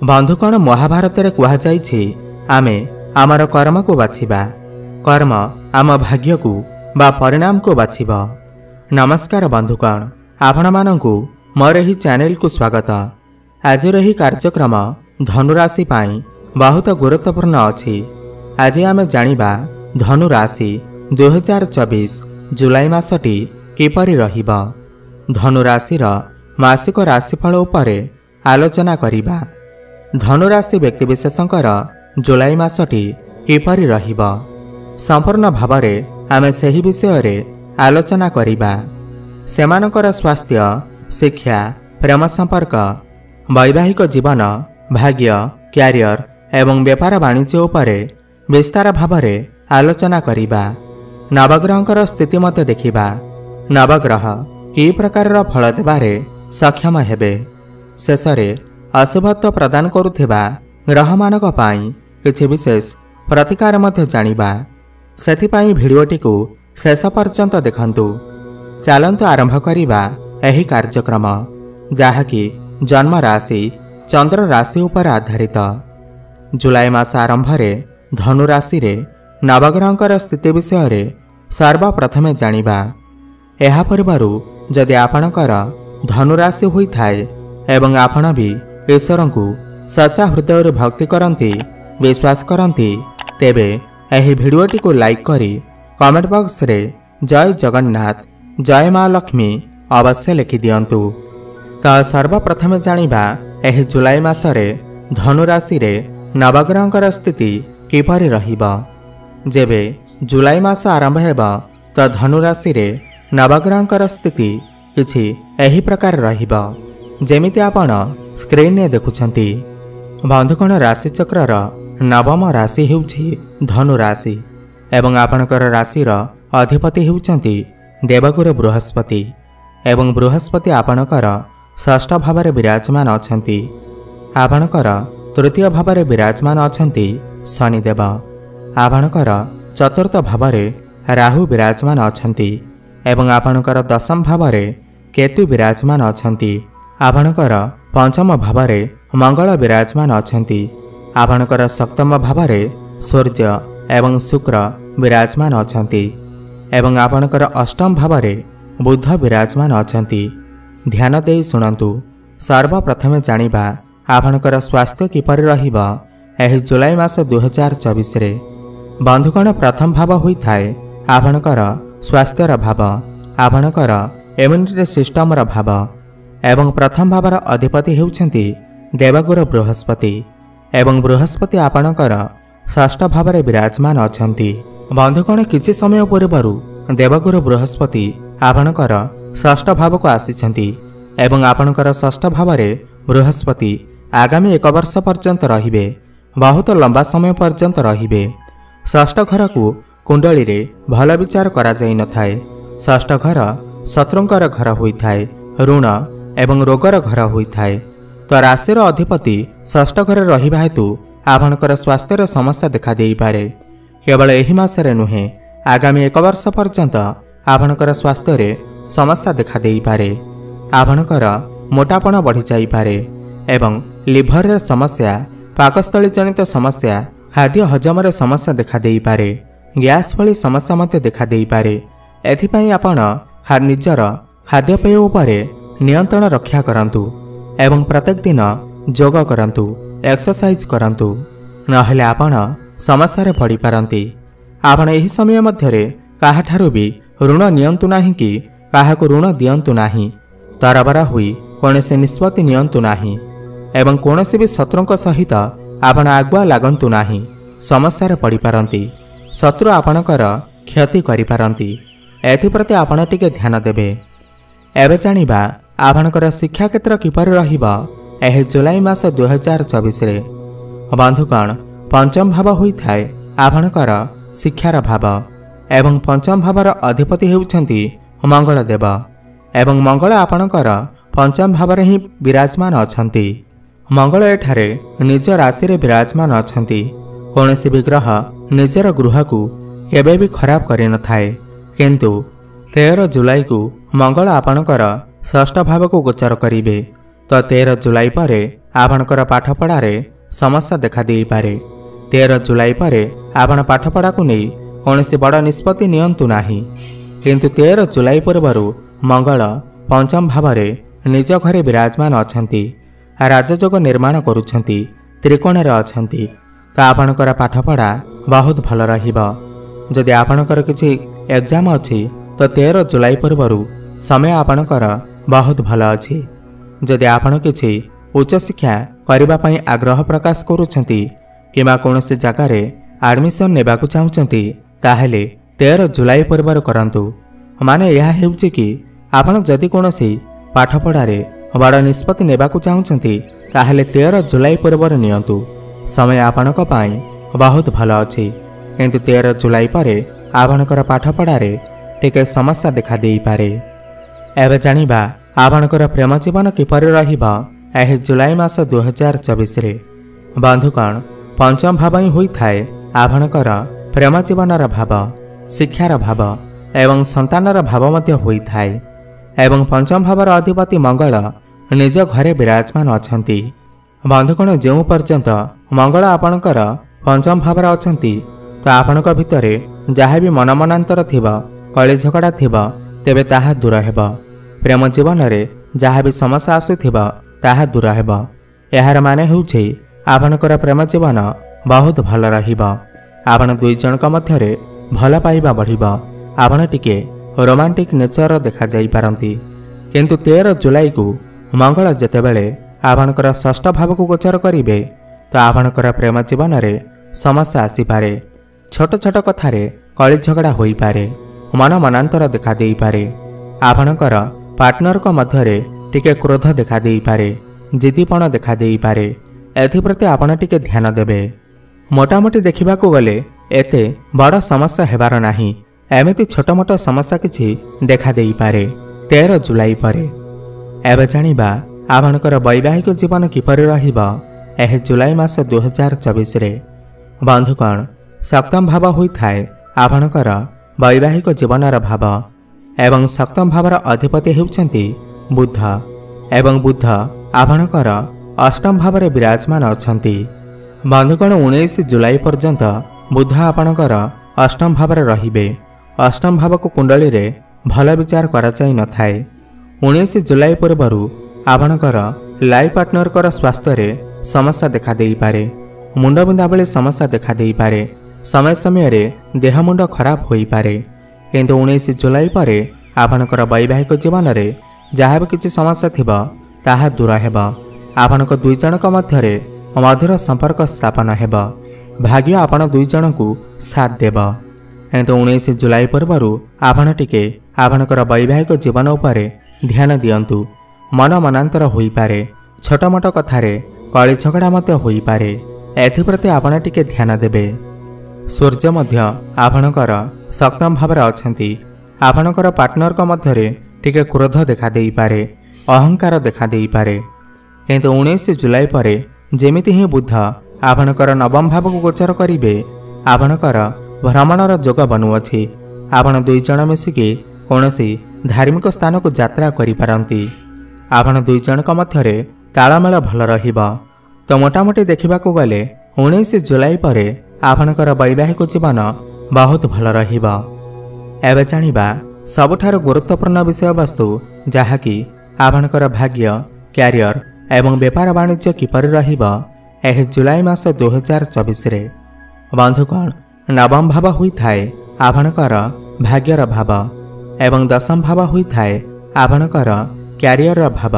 बंधुगण महाभारत रे कहुଯାଇଛି आमे आमर कर्म को बाछिबा, कर्म आम भाग्य को बा परिणाम को बाछिब। नमस्कार बंधुगण, आपण मानंकु मोर एही चैनल को स्वागत। आज एही कार्यक्रम धनुराशि पाई बहुत गुरुत्वपूर्ण अछि। आज आमे जानिबा धनुराशि 2024 जुलाई मासटी किपरि रहिब। धनुराशि मासिक राशिफल उपरे आलोचना करिबा। धनुराशि व्यक्तिविशेषंकर जुलाई मासटी किपरि रहिब संपूर्ण भावरे आमे सही विषय रे आलोचना करिबा। सेमानकर स्वास्थ्य, शिक्षा, प्रेम संपर्क, वैवाहिक जीवन, भाग्य, क्यारियर एवं व्यापार वाणिज्य उपरे विस्तार भावरे आलोचना करिबा। नवग्रहंकर स्थिति मते देखिबा। नवग्रह कि प्रकार फल देबारे सक्षम हेबे। शेषरे अशुभत्व प्रदान करुथिबा ग्रहमानक पाई किछि विशेष प्रतिकार मध्य जानिबा। सेथिपाई भिडियोटी को शेष पर्यंत देखंतु। चलंतु आरंभ करिबा एही कार्यक्रम, जाहाकि जन्म राशि चंद्र राशि उपर आधारित। जुलाई मास आरंभ रे धनु राशि रे नवग्रहंकर स्थिति विषय रे सर्वप्रथमे जानिबा। एहा परिबारु जदि आपणकर धनुराशि होई थाए एवं आपण भी ईश्वर को सच्चा हृदय भक्ति करती, विश्वास करती, तेबे एही भिडियोटी को लाइक करी कमेंट बॉक्स रे जय जगन्नाथ, जय माँ लक्ष्मी अवश्य लिखि दियंतु। तो सर्वप्रथमे जानिबा एही जुलाई मासरे धनुराशि रे नवग्रहंकर स्थिति किपरि रहिब। जेबे जुलाई मास आरंभ हेबा तो धनुराशि रे नवग्रहंकर स्थिति किछि एही प्रकार रहिब जेमिति आपण स्क्रीन ने देखुछंती। बंधुगण, राशि चक्रर नवम राशि हेउछि धनु राशि एवं आपणकर राशिर अधिपति हेउछंती देवगुरु बृहस्पति एवं बृहस्पति आपणकर षष्ठ भावरे विराजमान अछंती। आपणकर तृतीय भावरे विराजमान अछंती शनिदेव। आपणकर चतुर्थ भावरे राहु विराजमान अछंती एवं आपणकर दशम भावरे केतु विराजमान अछंती। आपणकर पंचम भावरे मंगल विराजमान अछंती। आपणकर सप्तम भावरे सूर्य एवं शुक्र विराजमान अछंती एवं आपणकर अष्टम भावरे बुध विराजमान अछंती। ध्यान देई सुनंतु। सर्वप्रथमे जानिबा आपणकर स्वास्थ्य किपरि रहिब एही जुलाई मास 2024 रे। बंधुगण, प्रथम भाव होई थाए आपणकर स्वास्थ्यर भाव, आपणकर इम्यूनिटी सिस्टमर भाव एवं प्रथम भावर अधिपति हेउछंती देवगुरु बृहस्पति एवं बृहस्पति आपणकर षष्ठ भावरे विराजमान अछंती। बंधुगण, किछि समय पूर्वरु देवगुरु बृहस्पति आपणकर षष्ठ भाव को आसीछंती एवं आपणकर षष्ठ भावरे बृहस्पति आगामी 1 वर्ष पर्यंत रहिबे। बहुत लंबा समय पर्यंत रहिबे। षष्ठ घर को कुंडली रे भल विचार करा जाई न थाए। षष्ठ घर शत्रुंकर घर होई थाए, ऋण एवं रोगर घर होई थाए। तो राशिर अधिपति षष्ठ घर रहिबा हेतु आपणकर स्वास्थ्यर समस्या देखा देई पारे। केवल एही मासरे नुहे, आगामी 1 वर्ष पर्यंत आपणकर स्वास्थ्य रे समस्या देखा देई पारे। आपणकर मोटापण बढ़ी जाई पारे एवं लिभर रे समस्या, पाकस्थली जनित समस्या, खाद्य हजम रे समस्या देखा देई पारे। गैस भली समस्या मते देखा देई पारे। एथिपाई आपण निजर खाद्यपेय उपरे नियंत्रण रक्षा करंतु एवं प्रत्येक दिन योग करंतु, एक्सरसाइज करंतु, नहेले आपण समस्या रे पड़ी पारंती। आपण एही समय मध्यरे काहाठारु भी ऋण नियंतु नाही कि काहाको ऋण दियंतु नाही। तरबरा हुई कोनसे निष्पत्ति नियंतु नाही एवं कोनसे भी शत्रुंक सहित आपण आगुआ लागंतु नाही। समस्या रे पड़ी पारंती। शत्रु आपणकर क्षति करि पारंती। एथिप्रति आपण टिके ध्यान देबे। एबे जानिबा आपणकर शिक्षा क्षेत्र किपरि रहिब एही जुलाई मास 2024 रे। बंधुगण, पंचम भाव होई थाए आपणकर शिक्षार भाव एवं पंचम भावर अधिपति हेउछंती मंगल देव एवं मंगल आपणकर पंचम भावरे ही विराजमान अछंती। मंगल एठारे निज राशि रे विराजमान अछंती। कोनोसी विग्रह निजर गृह को केबे भी खराब करि न थाए, किंतु 13 जुलाई को मंगल आपणकर षष्ठ भाव को गोचर करिवे। तो 13 जुलाई पर आपणकर पाठपढ़ारे समस्या देखा देइपारे। 13 जुलाई पर आपण पाठपढ़ा को नहीं कौन बड़ निष्पत्ति नियंतु नाही। किंतु 13 जुलाई पूर्व मंगल पंचम भाव निज घरे विराजमान अछंती, राजयोग निर्माण करुछंती, त्रिकोण अछंती। तो आपणकर पाठपढ़ा बहुत भल रहिबा। जदि आपणकर किछि एग्जाम अछि तो 13 जुलाई पूर्व समय आपणकर बहुत भल अछि। जदि आपण किछि उच्च शिक्षा करिबा पई आग्रह प्रकाश करुछंती किमा कोनोसी जगार एडमिशन नेबाकु चाहुछंती ताहेले 13 जुलाई पूर्व करंतु। माने यह हेउछि कि आपण जदि कोनोसी पाठपढ़ारे बड़ निष्पत्ति नेबाकु चाहुछंती ताहेले 13 जुलाई पूर्व नियंतु। समय आपणक पई बहुत भल अछि। किंतु 13 जुलाई पर आपणकर पाठपढ़ारे टिके समस्या देखा देई पारे। एबे जानिबा आपणकर प्रेम जीवन किपरि रहिबा एही जुलाई मास 2024 रे। बंधुगण पंचम भाव ही होई थाए आपणकर प्रेम जीवनर भाव, शिक्षार भाव एवं संतानर भाव मध्य होई थाए। एवं पंचम भावर अधिपति मंगल निज घरे विराजमान अछंती। बंधुगण जो पर्यंत मंगल आपणकर पंचम भावर अछंती तो आपणक भितरे जहाँ भी मनमनांतर थिबा, कଳି झगड़ा थिबा तेबे ताहा दूर हेबा। प्रेम जीवन में जहाँ भी समस्या आसुथिबा ताहा दूर हेबा। यार माने होउछि आपणकर प्रेम जीवन बहुत भल रहिबा। आपण दुई जनक मध्यरे भल पाइबा बढ़िबा। आपण टिके रोमांटिक नेचर देखा जाई पारंती। किंतु 13 जुलाई को मंगल जेतेबेले आपणकर षष्ठ भाव को गोचर करिवे तो आपणकर प्रेम जीवन में समस्या आसी पारे। छोट छोट कथारे कଳି झगड़ा होई पारे, मन मनांतर देखा देई पारे। आपणकर पार्टनर को मध्यरे टिके क्रोध देखा देई पारे, जिद्दीपण देखा देई पारे। एथिप्रति आपण टिके ध्यान देबे। मोटामोटी देखिबाकू गले एते बड़ समस्या हेबार नाही। एमिति छोट मोट समस्या किछि देखा देई पारे 13 जुलाई पर। एबे जानिबा आपणकर वैवाहिक जीवन किपरि रहिबा एही जुलाई मास 2024 रे। बंधुगण सप्तम भाव होई थाए आपणकर वैवाहिक जीवनर भाव एवं सप्तम भावर अधिपति हेउछंती बुध। एवं बुध आपणकर अष्टम भाव विराजमान अछंती। बंधुगण 19 जुलाई पर्यंत बुध आपणकर अष्टम भाव रहिबे। अष्टम भाव को कुंडली रे भल विचार करा जाई न थाए। 19 जुलाई पूर्व आपणकर लाइफ पार्टनर कर स्वास्थ्य रे समस्या देखा देई पारे। मुंड बिंधा बेले समस्या देखा देई पारे। समय समय रे देह मुंड खराब होई पारे। किंतु 19 जुलाई पर आपणकर वैवाहिक जीवन रे जहाँ भी किसी समस्या थिबा ताहा दूर हेबा। आपणक दुई जनक मध्यरे मधुर संपर्क स्थापन हेबा। भाग्य आपण दुई जन को साथ देबा। किंतु 19 जुलाई पूर्व आपण टिके आपणकर वैवाहिक जीवन उपर ध्यान दियंतु। मन मनांतर होई पारे। छोट मोट कथारे कଳି झगड़ा मध्य होई पारे। एथिप्रति आपण टिके ध्यान देबे। सूर्य मध्य आपणकर सप्तम भाव अछंती। आपणकर पार्टनर को मध्यरे टिके क्रोध देखा देई पारे, अहंकार देखा देई पारे। किंतु 19 जुलाई पर जेमिति ही बुध आपणकर नवम भाव को गोचर करिवे आपणकर भ्रमणर जोग बनुअछि। आपण दुई जन मिसिकी कौनसी धार्मिक स्थान को यात्रा करि पारंती। आपण दुई जनक मध्यरे तालमेल भल रहिबा। तो मोटामोटी देखिबाकू गले 19 जुलाई पर आपणकर वैवाहिक जीवन बहुत भल रहिबा। एबे जानिबा सबठार गुरुत्वपूर्ण विषय वस्तु जहाँकि आपणकर भाग्य, क्यारियर एवं व्यापार वाणिज्य किपरि रहिबा एही जुलाई मास 2024 रे। बंधुगण नवम भाव होई थाए आपणकर भाग्यर भाव एवं दशम भाव होई थाए आपणकर क्यारियर भाव।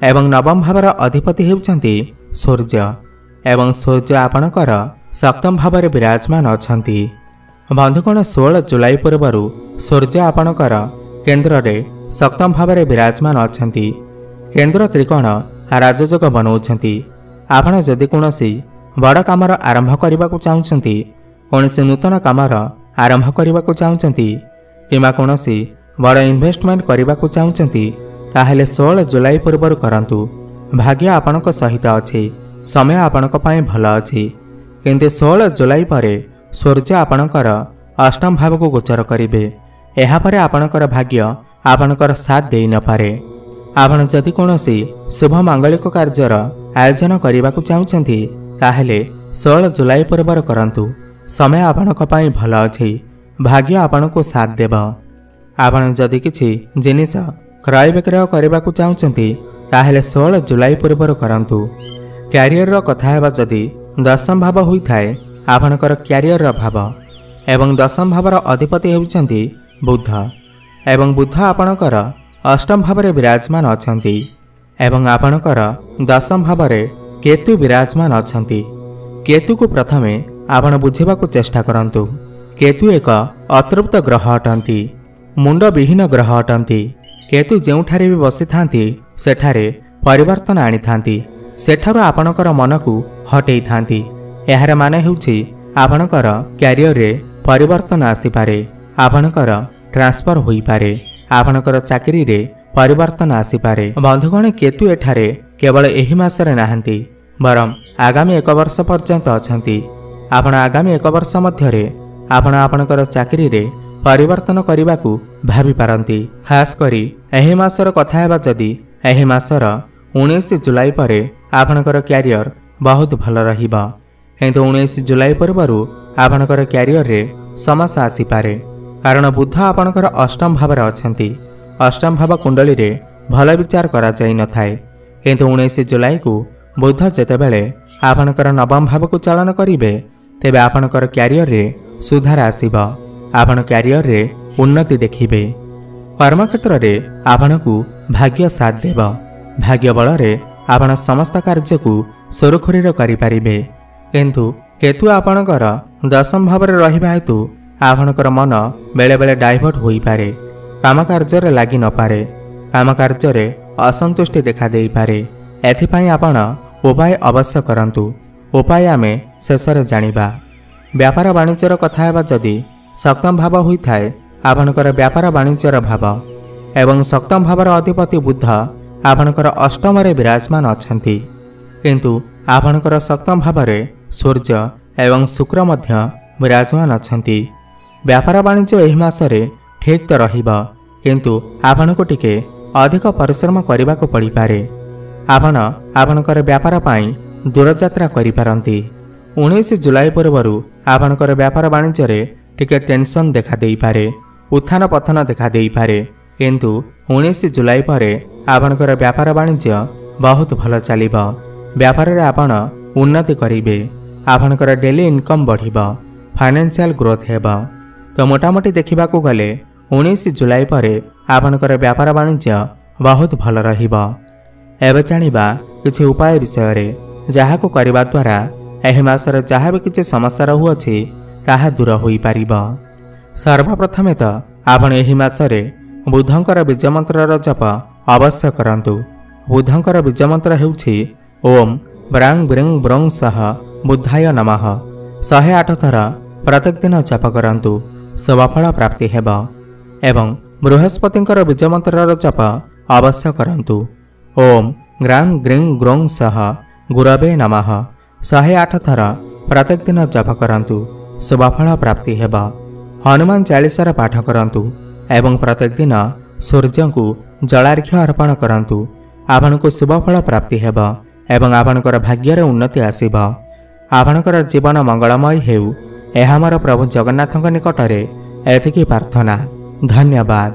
एवं नवम भावर अधिपति हेउछंती सूर्य एवं सूर्य आपणकर सप्तम भाव विराजमान अछंती। बंधुगण 16 जुलाई पूर्व सूर्य आपणकर केन्द्र रे सप्तम भाव विराजमान अछंती। केन्द्र त्रिकोण राजयोग बनाउछंती। आपण जदि कोनोसी बड़ कामर आरंभ करने को चाहते, कौनसी नूतन कामर आरंभ करने को चाहते किंवा कौनसी बड़ इन्वेस्टमेंट करने को चाहते ताहेले 16 जुलाई पूर्व करंतु। भाग्य आपणक सहित अछि। समय आपणक पई भल अछि। किंतु 16 जुलाई पर सूर्य आपणकर अष्टम भाव को गोचर करिवे। एहा परे आपणकर भाग्य आपणकर साथ देई न पारे। आपण जदि कौनसी शुभ मांगलिक कार्यर आयोजन करने को चाहते ताहेले 16 जुलाई पूर्वर करंतु। समय आपणक पई भल अछि, भाग्य आपण को साथ देव। आपण जदि किछि जिनिस क्रय विक्रय करने को चाहते ताहेले 16 जुलाई पूर्वर करंतु। क्यारियर कथा हेबा जदि दशम भाव होइथाय आपणकर क्यारियर भाव एवं दशम भावर अधिपति हेउचंती बुध एवं बुध आपणकर अष्टम भावरे विराजमान अछंती एवं आपणकर दशम भावरे केतु विराजमान अछंती। केतु को प्रथमे आपण बुझिबाकू चेष्टा करंतु। केतु एक अतृप्त ग्रह अटंती, मुंड विहीन ग्रह अटंती। केतु जेउठारे भी बसी थांती सेठारे परिवर्तन आनी थांती, सेठारो आपणकर मन को हटेई थांती। एहार माने हेउछि आपणकर क्यारियर रे परिवर्तन आसी पारे, आपणकर ट्रांसफर होई पारे, आपणकर चाकरी रे परिवर्तन आसी पारे। बंधुगण केतु एठारे केवल एही मासरे नाहंती, बरम आगामी 1 वर्ष पर्यंत अछंती। आपण आगामी 1 वर्ष मध्यरे आपण आपणकर चाकरी रे परिवर्तन करबाकू भाबी पारंती। खास करी एही मासर कथा हेबा जदि एही मासर 19 जुलाई परे आपणकर क्यारियर बहुत भल रहिबा, किंतु 19 जुलाई पूर्वरु आपणकर क्यारियर रे समस्या आसी पारे, कारण बुध आपणकर अष्टम भावरे अछंती। अष्टम भाव कुंडली रे भल विचार करा जाई न थाए, किंतु 19 जुलाई को बुध जेतेबेले आपणकर नवम भाव को चलन करिवे तेबे आपणकर क्यारियर रे सुधार आसीबा, आपण क्यारियर रे उन्नति देखिबे। कर्मक्षेत्र रे आपणकू भाग्य साथ देव। भाग्य बल रे आपण समस्त कार्य को सुरखुरीर करि पारिबे, किंतु केतु आपणकर दशम भाव रे रहिबा हेतु आपणकर मन बेले बेले डाइवर्ट होई पारे, काम कार्य रे लागि न पारे, काम कार्य रे असंतुष्टि देखा देई पारे। एथिपाई आपण उपाय अवश्य करंतु। उपाय आमे शेषरे जानिबा। व्यापार वाणिज्यर कथा हेबा जदि सप्तम भाव होइथाय आपणकर व्यापार वाणिज्यर भाव एवं सप्तम भावर अधिपति बुध आपणकर अष्टम रे विराजमान अछंती, किंतु आपणकर सप्तम भावरे सूर्य एवं शुक्र मध्य विराजमान अछंती। व्यापार वाणिज्य एही मासरे ठीक तो रहिबा, किंतु आपणको टिके अधिक परिश्रम करबाको पड़ी पारे। आपण आपणकर व्यापार पाई दूरयात्रा करि पारंती। 19 जुलाई पूर्वरु आपणकर व्यापार वाणिज्य रे टिके टेंशन देखा देई पारे, उत्थान पतन देखा देई पारे, किंतु 19 जुलाई परे आपणकर व्यापार वाणिज्य बहुत भल चलिबा। व्यापार रे आपण उन्नति करिवे, आपणकर डेली इनकम बढ़िबा, फाइनेंशियल ग्रोथ हेबा। तो मोटामोटी देखिबाकू गले 19 जुलाई परे आपणकर व्यापार वाणिज्य बहुत भल रहिबा। एबे जानिबा किछि उपाय विषय रे जाहाको करिबा द्वारा एही मासरे जहाँ भी किछि समस्या रहुअछि ताहा दूर होई पारिबा। सर्वप्रथमे तो आपण एही मासरे बुधंकर बीज मंत्रर जप अवश्य करंतु। बुधंकर बीज मंत्र हेउछि ओम ब्रांग ब्रिंग ब्रंग सह बुद्धाय नमः। 108 थर प्रत्येक दिन जप करंतु, शुभफल प्राप्ति हेबा। एवं बृहस्पतिंकर बीज मंत्रर जप अवश्य करंतु। ओम ग्रांग ग्रिंग ग्रोंग सह गुरवे नमः। 108 थर प्रत्येक दिन जप करंतु, शुभफल प्राप्ति हेबा। हनुमान चालीसार पाठ करंतु एवं प्रत्येक दिन सूर्य को जलार्घ्य अर्पण करंतु। आपनको शुभफल प्राप्ति हेबा एवं आपणकर भाग्यर उन्नति आसीबा। आपणकर जीवन मंगलमय हेउ, एहा मोर प्रभु जगन्नाथଙ୍କ निकटरे एतिकी प्रार्थना। धन्यवाद।